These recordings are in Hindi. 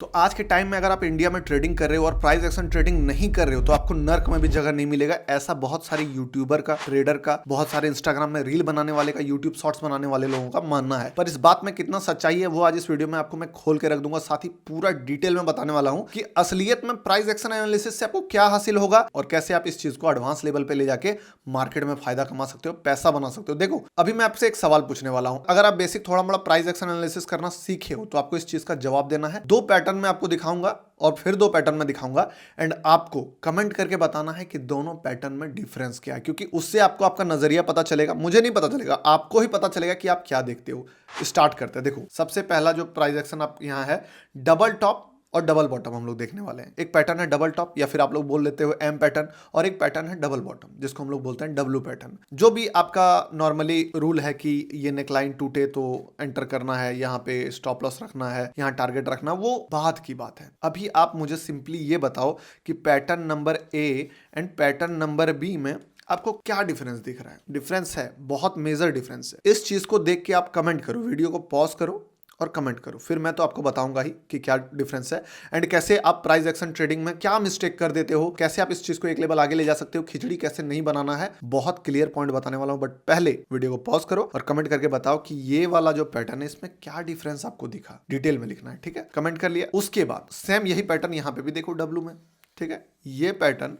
तो आज के टाइम में अगर आप इंडिया में ट्रेडिंग कर रहे हो और प्राइस एक्शन ट्रेडिंग नहीं कर रहे हो तो आपको नर्क में भी जगह नहीं मिलेगा। ऐसा बहुत सारे यूट्यूबर का, ट्रेडर का, बहुत सारे इंस्टाग्राम में रील बनाने वाले का, यूट्यूब शॉर्ट्स बनाने वाले लोगों का मानना है। पर इस बात में कितना सच्चाई है वो आज इस वीडियो में आपको मैं खोल के रख दूंगा। साथ ही पूरा डिटेल में बताने वाला हूं कि असलियत में प्राइस एक्शन एनालिसिस से आपको क्या हासिल होगा और कैसे आप इस चीज को एडवांस लेवल पे ले जाके मार्केट में फायदा कमा सकते हो, पैसा बना सकते हो। देखो, अभी मैं आपसे एक सवाल पूछने वाला हूं। अगर आप बेसिक थोड़ा मोड़ा प्राइस एक्शन एनालिसिस करना सीखे हो तो आपको इस चीज का जवाब देना है। दो पैटर्न में आपको दिखाऊंगा और फिर दो पैटर्न में दिखाऊंगा एंड आपको कमेंट करके बताना है कि दोनों पैटर्न में डिफरेंस क्या है, क्योंकि उससे आपको आपका नजरिया पता चलेगा। मुझे नहीं पता चलेगा, आपको ही पता चलेगा कि आप क्या देखते हो। स्टार्ट करते हैं। देखो, सबसे पहला जो प्राइस एक्शन आप यहां है, डबल टॉप और डबल बॉटम हम लोग देखने वाले हैं। एक पैटर्न है डबल टॉप या फिर आप लोग बोल लेते हो एम पैटर्न, और एक पैटर्न है डबल बॉटम जिसको हम लोग बोलते हैं डब्ल्यू पैटर्न। जो भी आपका नॉर्मली रूल है कि ये नेकलाइन टूटे तो एंटर करना है, यहाँ पे स्टॉप लॉस रखना है, यहाँ टारगेट रखना, वो बात की बात है। अभी आप मुझे सिंपली ये बताओ कि pattern number A and pattern number B में आपको क्या डिफरेंस दिख रहा है। डिफरेंस है, बहुत मेजर डिफरेंस है। इस चीज को देख के आप कमेंट करो, वीडियो को पॉज करो और कमेंट करो। फिर मैं तो आपको बताऊंगा ही कि क्या डिफरेंस है एंड कैसे आप प्राइस एक्शन ट्रेडिंग में क्या मिस्टेक कर देते हो, कैसे आप इस चीज को एक लेवल आगे ले जा सकते हो, खिचड़ी कैसे नहीं बनाना है। बहुत क्लियर पॉइंट बताने वाला हूं, बट पहले वीडियो को पॉज करो और कमेंट करके बताओ कि ये वाला जो पैटर्न है इसमें क्या डिफरेंस आपको दिखा। डिटेल में लिखना है, ठीक है? कमेंट कर लिया। उसके बाद सेम यही पैटर्न यहां पे भी देखो डब्लू में, ठीक है? ये पैटर्न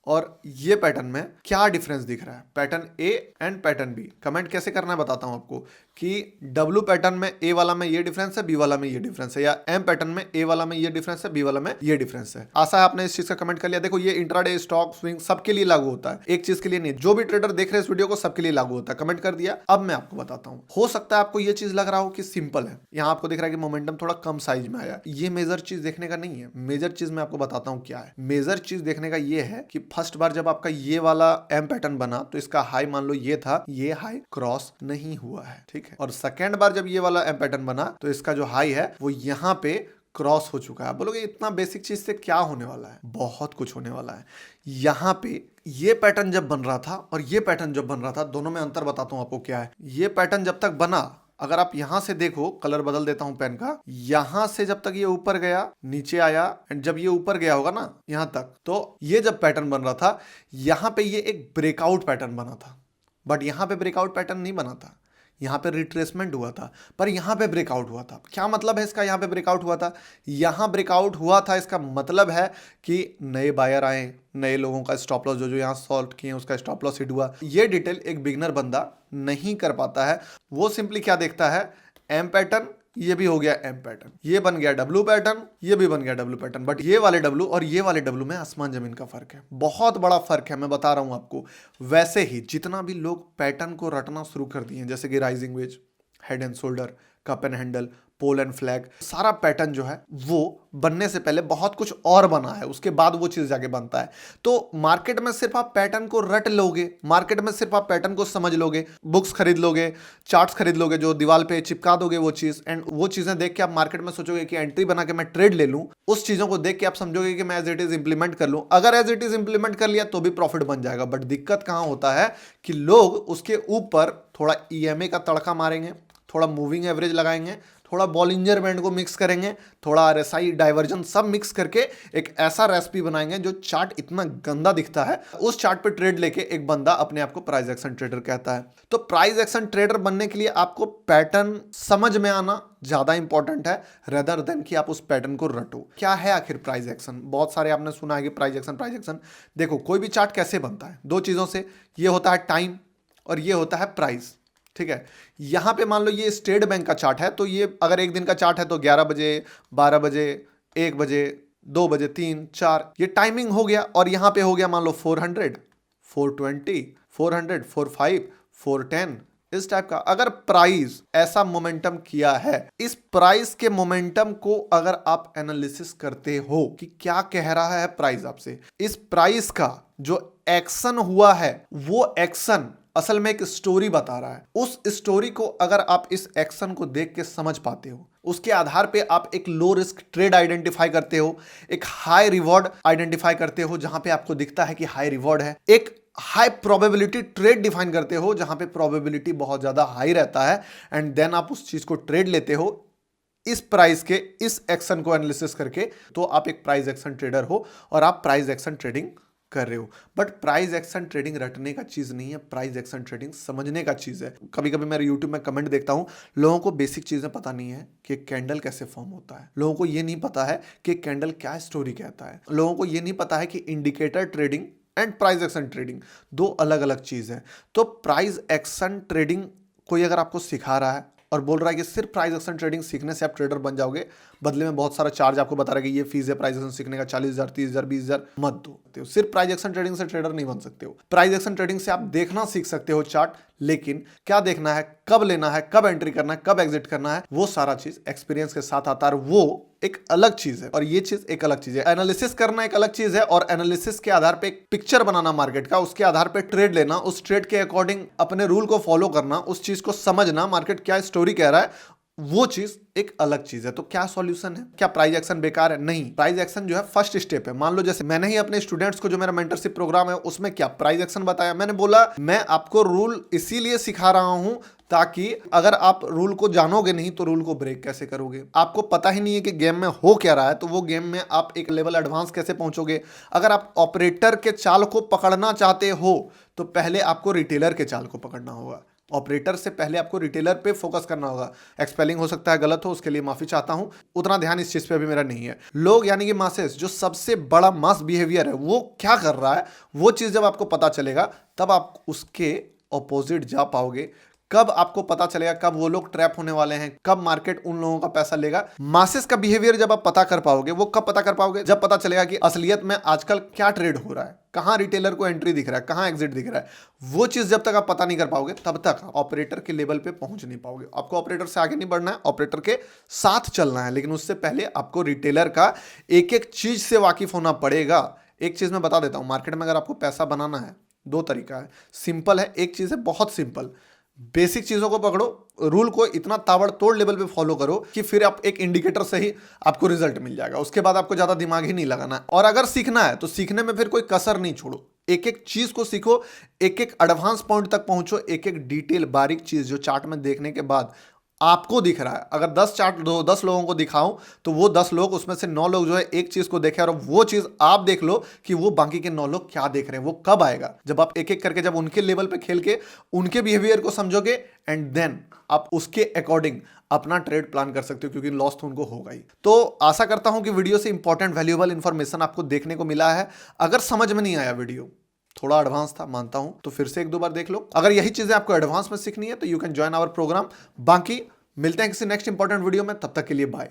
और ये पैटर्न में क्या डिफरेंस दिख रहा है, pattern A and pattern B. Comment कैसे करना है बताता हूं आपको कि डब्ल्यू पैटर्न में ए वाला में ये डिफरेंस है, बी वाला में ये डिफरेंस है, या एम पैटर्न में ए वाला में ये डिफरेंस है, बी वाला में ये डिफरेंस है। आशा है आपने इस चीज का कमेंट कर लिया। देखो, ये इंट्राडे, स्टॉक, स्विंग सबके लिए लागू होता है, एक चीज के लिए नहीं। जो भी ट्रेडर देख रहे हैं इस वीडियो को सबके लिए लागू होता है। कमेंट कर दिया। अब मैं आपको बताता हूं, हो सकता है आपको ये चीज लग रहा हो कि सिंपल है। यहां आपको दिख रहा है कि मोमेंटम थोड़ा कम साइज में आया। ये मेजर चीज देखने का नहीं है। मेजर चीज मैं आपको बताता हूं क्या है। मेजर चीज देखने का ये है कि फर्स्ट बार जब आपका ये वाला एम पैटर्न बना तो इसका हाई मान लो ये था, ये हाई क्रॉस नहीं हुआ है, ठीक है? और सेकेंड बार जब ये वाला एम पैटर्न बना तो इसका जो हाई है वो यहां पे क्रॉस हो चुका है। आप बोलोगे इतना बेसिक चीज से क्या होने वाला है? बहुत कुछ होने वाला है। यहां पे ये पैटर्न जब बन रहा था और ये पैटर्न जब बन रहा था, दोनों में अंतर बताता हूं आपको क्या है। ये पैटर्न जब तक बना, अगर आप यहां से देखो, कलर बदल देता हूं पेन का, यहां से जब तक ये ऊपर गया, नीचे आया एंड जब ये ऊपर गया होगा ना यहां तक, तो ये जब पैटर्न बन रहा था यहां पे ये एक ब्रेकआउट पैटर्न बना था। बट यहां पे ब्रेकआउट पैटर्न नहीं बना था, यहां पे रिट्रेसमेंट हुआ था, पर यहां पे ब्रेकआउट हुआ था। क्या मतलब है इसका? यहां पे ब्रेकआउट हुआ था, यहां ब्रेकआउट हुआ था, इसका मतलब है कि नए बायर आए, नए लोगों का स्टॉप लॉस जो यहां सॉल्व किए उसका स्टॉप लॉस हिट हुआ। ये डिटेल एक बिगनर बंदा नहीं कर पाता है। वो सिंपली क्या देखता है, एम पैटर्न, ये भी हो गया एम पैटर्न, ये बन गया डब्ल्यू पैटर्न, ये भी बन गया डब्ल्यू पैटर्न। बट ये वाले डब्ल्यू और ये वाले डब्ल्यू में आसमान जमीन का फर्क है, बहुत बड़ा फर्क है, मैं बता रहा हूं आपको। वैसे ही जितना भी लोग पैटर्न को रटना शुरू कर दिए, जैसे कि rising wedge, head and shoulder, cup and handle, pole and flag, सारा पैटर्न जो है वो बनने से पहले बहुत कुछ और बना है, उसके बाद वो चीज जाके बनता है। तो मार्केट में सिर्फ आप पैटर्न को रट लोगे, मार्केट में सिर्फ आप पैटर्न को समझ लोगे, बुक्स खरीद लोगे, चार्ट्स खरीद लोगे, जो दीवार पे चिपका दोगे वो चीज, एंड वो चीजें देख के आप मार्केट में सोचोगे कि एंट्री बना के मैं ट्रेड ले लूं। उस चीजों को देख के आप समझोगे कि मैं एज इट इज इंप्लीमेंट कर लूं। अगर एज इट इज इंप्लीमेंट कर लिया तो भी प्रॉफिट बन जाएगा। बट दिक्कत कहां होता है कि लोग उसके ऊपर थोड़ा ईएमए का तड़का मारेंगे, थोड़ा मूविंग एवरेज लगाएंगे, थोड़ा बॉलिंजर बैंड को मिक्स करेंगे, थोड़ा आरएसआई डाइवर्जन, सब मिक्स करके एक ऐसा रेसिपी बनाएंगे जो चार्ट इतना गंदा दिखता है। उस चार्ट पे ट्रेड लेके एक बंदा अपने आप को प्राइस एक्शन ट्रेडर कहता है। तो प्राइस एक्शन ट्रेडर बनने के लिए आपको पैटर्न समझ में आना ज्यादा इंपॉर्टेंट है रेदर देन कि आप उस पैटर्न को रटो। क्या है आखिर प्राइस एक्शन? बहुत सारे आपने सुना है कि प्राइस एक्शन, प्राइस एक्शन। देखो, कोई भी चार्ट कैसे बनता है? दो चीजों से, ये होता है टाइम और ये होता है प्राइस, ठीक है? यहां पे मान लो ये स्टेट बैंक का चार्ट है, तो ये अगर एक दिन का चार्ट है तो 11 बजे, 12 बजे, 1 बजे, 2 बजे, 3, 4, ये टाइमिंग हो गया। और यहां पे हो गया मान लो 400, 420, 400, 45, 410, इस टाइप का। अगर प्राइस ऐसा मोमेंटम किया है, इस प्राइस के मोमेंटम को अगर आप एनालिसिस करते हो कि क्या कह रहा है प्राइस आपसे, इस प्राइस का जो एक्शन हुआ है वो एक्शन असल में एक स्टोरी बता रहा है। उस स्टोरी को अगर आप इस एक्शन को देख के समझ पाते हो, उसके आधार पे आप एक लो रिस्क ट्रेड आइडेंटिफाई करते हो, एक हाई रिवॉर्ड आइडेंटिफाई करते हो जहां पे आपको दिखता है कि हाई रिवॉर्ड है, एक हाई प्रोबेबिलिटी ट्रेड डिफाइन करते हो जहां पे प्रोबेबिलिटी बहुत ज्यादा हाई रहता है, एंड देन आप उस चीज को ट्रेड लेते हो। इस प्राइस के इस एक्शन को एनालिसिस करके, तो आप एक प्राइस एक्शन ट्रेडर हो और आप प्राइस एक्शन ट्रेडिंग कर रहे हो। बट प्राइस एक्शन ट्रेडिंग रटने का चीज नहीं है, प्राइस एक्शन ट्रेडिंग समझने का चीज है। कभी कभी मैं यूट्यूब में कमेंट देखता हूं, लोगों को बेसिक चीजें पता नहीं है कि कैंडल कैसे फॉर्म होता है, लोगों को ये नहीं पता है कि कैंडल क्या स्टोरी कहता है, लोगों को ये नहीं पता है कि indicator trading and price action trading दो अलग अलग चीज है। तो प्राइस एक्शन ट्रेडिंग कोई अगर आपको सिखा रहा है और बोल रहा है कि सिर्फ प्राइस एक्शन ट्रेडिंग सीखने से आप ट्रेडर बन जाओगे, बदले में बहुत सारा चार्ज आपको बता रहा है कि ये फीस है प्राइस एक्शन सीखने का 40,000 30,000 20,000, मत दो। सिर्फ प्राइस एक्शन ट्रेडिंग से ट्रेडर नहीं बन सकते हो। प्राइस एक्शन ट्रेडिंग से आप देखना सीख सकते हो चार्ट, लेकिन क्या देखना है, कब लेना है, कब एंट्री करना है, कब एग्जिट करना है, वो सारा चीज एक्सपीरियंस के साथ आता है। वो एक अलग चीज है और ये चीज एक अलग चीज है। एनालिसिस करना एक अलग चीज है और एनालिसिस के आधार पे एक पिक्चर बनाना मार्केट का, उसके आधार पे ट्रेड लेना, उस ट्रेड के अकॉर्डिंग अपने रूल को फॉलो करना, उस चीज को समझना, मार्केट क्या स्टोरी कह रहा है, वो चीज एक अलग चीज है। तो क्या सॉल्यूशन है? क्या प्राइस एक्शन बेकार है? नहीं, प्राइस एक्शन जो है फर्स्ट स्टेप है। मान लो जैसे मैंने ही अपने स्टूडेंट्स को, जो मेरा मेंटरशिप प्रोग्राम है उसमें क्या प्राइस एक्शन बताया, मैंने बोला मैं आपको रूल इसीलिए सिखा रहा हूं ताकि अगर आप रूल को जानोगे नहीं तो रूल को ब्रेक कैसे करोगे। आपको पता ही नहीं है कि गेम में हो क्या रहा है, तो वो गेम में आप एक लेवल एडवांस कैसे पहुंचोगे। अगर आप ऑपरेटर के चाल को पकड़ना चाहते हो तो पहले आपको रिटेलर के चाल को पकड़ना होगा। ऑपरेटर से पहले आपको रिटेलर पे फोकस करना होगा। एक्सपेलिंग हो सकता है गलत हो, उसके लिए माफी चाहता हूं, उतना ध्यान इस चीज पे अभी मेरा नहीं है। लोग यानी कि मासेस, जो सबसे बड़ा मास बिहेवियर है वो क्या कर रहा है, वो चीज जब आपको पता चलेगा तब आप उसके ऑपोजिट जा पाओगे। कब आपको पता चलेगा कब वो लोग ट्रैप होने वाले हैं, कब मार्केट उन लोगों का पैसा लेगा। मासेस का बिहेवियर जब आप पता कर पाओगे, वो कब पता कर पाओगे, जब पता चलेगा कि असलियत में आजकल क्या ट्रेड हो रहा है, कहां रिटेलर को एंट्री दिख रहा है, कहां एग्जिट दिख रहा है। वो चीज जब तक आप पता नहीं कर पाओगे तब तक ऑपरेटर के लेवल पे पहुंच नहीं पाओगे। आपको ऑपरेटर से आगे नहीं बढ़ना है, ऑपरेटर के साथ चलना है, लेकिन उससे पहले आपको रिटेलर का एक एक चीज से वाकिफ होना पड़ेगा। एक चीज मैं बता देता हूं, मार्केट में अगर आपको पैसा बनाना है, दो तरीका है। सिंपल है, एक चीज है बहुत सिंपल, बेसिक चीजों को पकड़ो, रूल को इतना ताबड़तोड़ लेवल पे फॉलो करो कि फिर आप एक इंडिकेटर से ही आपको रिजल्ट मिल जाएगा। उसके बाद आपको ज्यादा दिमाग ही नहीं लगाना है। और अगर सीखना है तो सीखने में फिर कोई कसर नहीं छोड़ो, एक एक चीज को सीखो, एक एक एडवांस पॉइंट तक पहुंचो, एक एक डिटेल बारीक चीज जो चार्ट में देखने के बाद आपको दिख रहा है। अगर 10 चार्ट 10 लोगों को दिखाऊं तो वो 10 लोग उसमें से 9 लोग जो है एक चीज को देखे, और वो चीज आप देख लो कि वो बाकी के 9 लोग क्या देख रहे हैं। वो कब आएगा? जब आप एक एक करके, जब उनके लेवल पे खेल के उनके बिहेवियर को समझोगे, एंड देन आप उसके अकॉर्डिंग अपना ट्रेड प्लान कर सकते हो, क्योंकि लॉस तो उनको होगा ही। तो आशा करता हूं कि वीडियो से इंपॉर्टेंट वैल्यूएबल इंफॉर्मेशन आपको देखने को मिला है। अगर समझ में नहीं आया, वीडियो थोड़ा एडवांस था मानता हूं, तो फिर से एक दो बार देख लो। अगर यही चीजें आपको एडवांस में सीखनी है तो you can join our program. बाकी मिलते हैं किसी नेक्स्ट इंपॉर्टेंट वीडियो में, तब तक के लिए बाय।